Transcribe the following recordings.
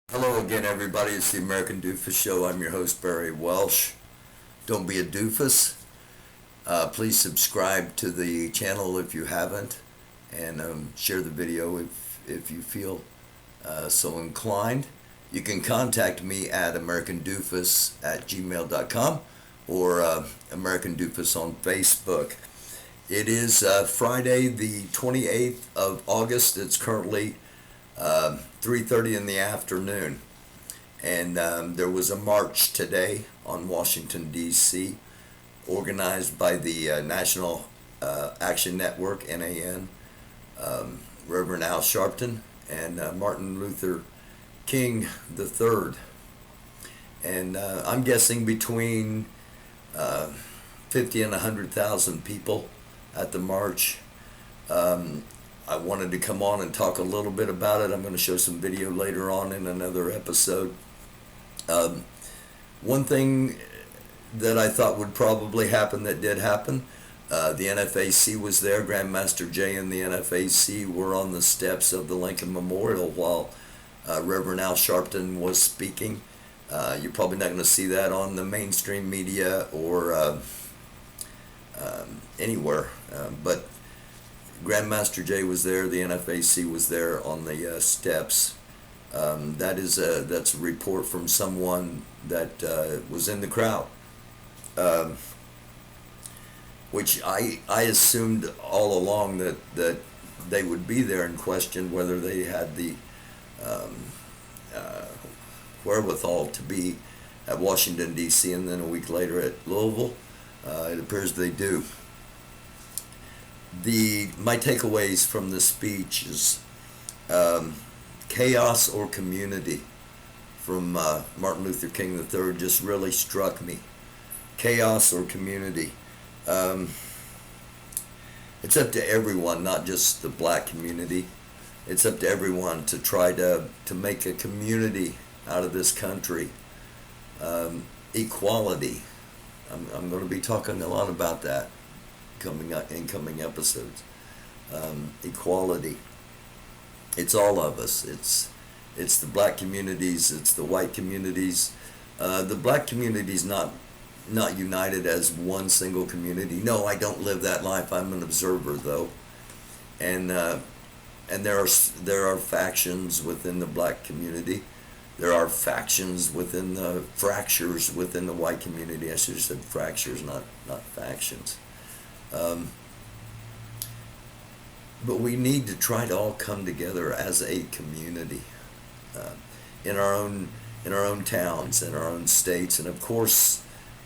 Hello again, everybody. It's the American Doofus Show. I'm your host, Barry Welsh. Don't be a doofus. Please subscribe to the channel if you haven't, and share the video if you feel so inclined. You can contact me at americandufus@gmail.com or American Doofus on Facebook. It is Friday, the 28th of August. It's currently 3:30 in the afternoon, and there was a march today on Washington, D.C., organized by the National Action Network, NAN, Reverend Al Sharpton, and Martin Luther King III. And I'm guessing between 50 and 100,000 people at the march. I wanted to come on and talk a little bit about it. I'm going to show some video later on in another episode. One thing that I thought would probably happen that did happen, the NFAC was there. Grandmaster Jay and the NFAC were on the steps of the Lincoln Memorial while Reverend Al Sharpton was speaking. You're probably not going to see that on the mainstream media or anywhere, but Grandmaster Jay was there. The NFAC was there on the steps. That's a report from someone that was in the crowd, which I assumed all along that they would be there, and questioned whether they had the wherewithal to be at Washington, D.C., and then a week later at Louisville. It appears they do. My takeaways from the speech is chaos or community from Martin Luther King III just really struck me. Chaos or community. It's up to everyone, not just the black community. It's up to everyone to try to make a community out of this country. Equality. I'm going to be talking a lot about that coming episodes. Equality. It's all of us. It's the black communities. It's the white communities. The black community's not united as one single community. No, I don't live that life. I'm an observer, though, and there are factions within the black community. There are factions within the fractures within the white community. I should have said fractures, not factions. But we need to try to all come together as a community, in our own towns, in our own states, and of course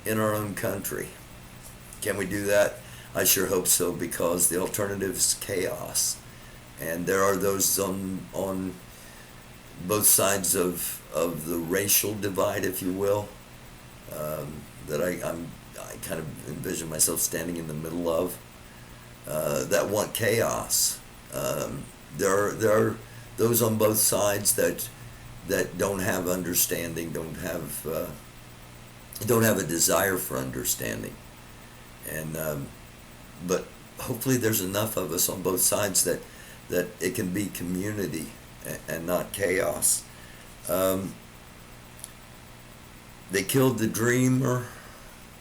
in our own country. Can we do that? I sure hope so, because the alternative is chaos, and there are those on both sides of the racial divide, if you will, that I kind of envision myself standing in the middle of, that want chaos. There are those on both sides that don't have understanding, don't have a desire for understanding, and but hopefully there's enough of us on both sides that it can be community and not chaos. They killed the dreamer,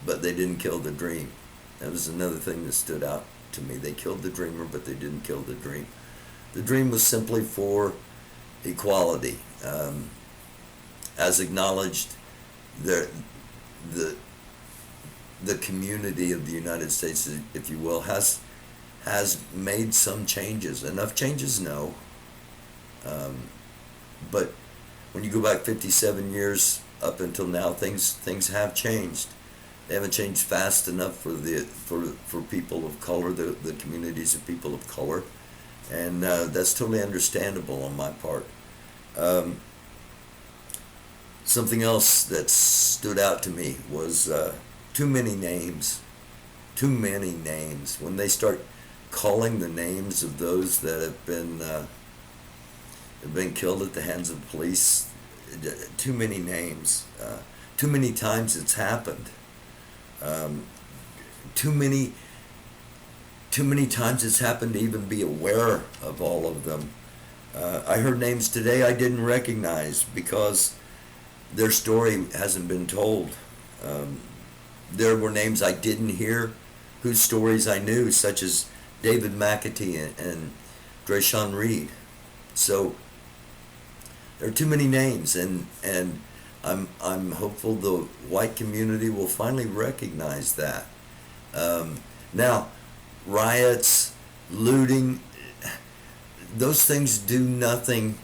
but they didn't kill the dream. That was another thing that stood out to me. They killed the dreamer, but they didn't kill the dream. The dream was simply for equality, as acknowledged. The community of the United States, if you will, has made some changes. Enough changes, no. But when you go back 57 years up until now, things have changed. They haven't changed fast enough for people of color, the communities of people of color, and that's totally understandable on my part. Something else that stood out to me was too many names. Too many names. When they start calling the names of those that have been killed at the hands of police, too many names. Too many times it's happened. Too many times it's happened to even be aware of all of them. I heard names today I didn't recognize because their story hasn't been told. There were names I didn't hear whose stories I knew, such as David McAtee and Drayshawn Reed. So there are too many names, and I'm hopeful the white community will finally recognize that. Now, riots, looting, those things do nothing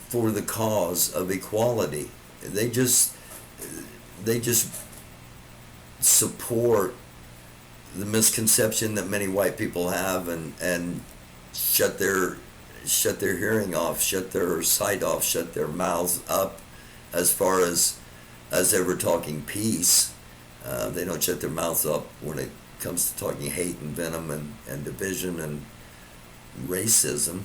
for the cause of equality. They just support the misconception that many white people have, and shut their hearing off, shut their sight off, shut their mouths up as far as ever talking peace. They don't shut their mouths up when it comes to talking hate and venom and division and racism.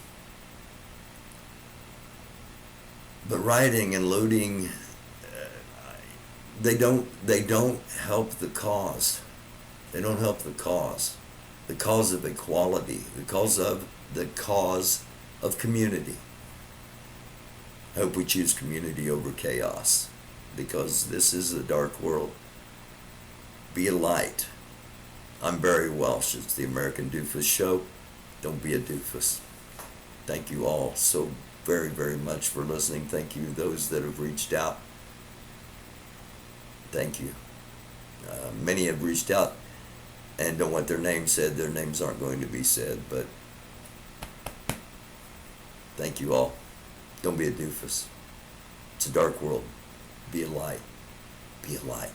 But rioting and looting, they don't help the cause. They don't help the cause of equality, the cause of community. I hope we choose community over chaos, because this is a dark world. Be a light. I'm Barry Welsh. It's the American Doofus Show. Don't be a doofus. Thank you all so very, very much for listening. Thank you those that have reached out. Thank you. Many have reached out and don't want their names said. Their names aren't going to be said, but thank you all. Don't be a doofus. It's a dark world. Be a light. Be a light.